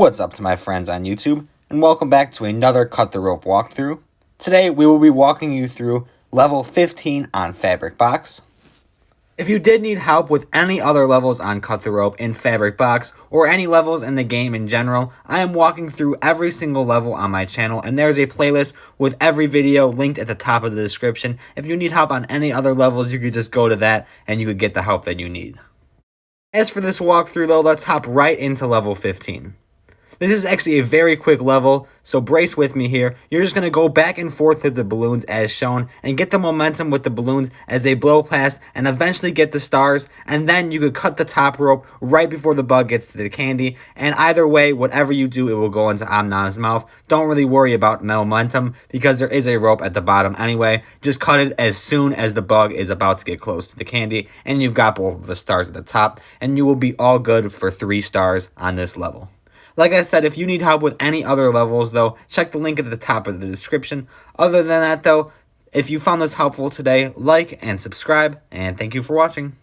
What's up to my friends on YouTube, and welcome back to another Cut the Rope walkthrough. Today we will be walking you through level 15 on Fabric Box. If you did need help with any other levels on Cut the Rope in Fabric Box, or any levels in the game in general, I am walking through every single level on my channel, and there's a playlist with every video linked at the top of the description. If you need help on any other levels, you could just go to that, and you could get the help that you need. As for this walkthrough though, let's hop right into level 15. This is actually a very quick level, so brace with me here. You're just going to go back and forth with the balloons as shown and get the momentum with the balloons as they blow past and eventually get the stars, and then you could cut the top rope right before the bug gets to the candy, and either way, whatever you do, it will go into Omnam's mouth. Don't really worry about momentum because there is a rope at the bottom anyway. Just cut it as soon as the bug is about to get close to the candy, and you've got both of the stars at the top, and you will be all good for 3 stars on this level. Like I said, if you need help with any other levels, though, check the link at the top of the description. Other than that, though, if you found this helpful today, like and subscribe, and thank you for watching.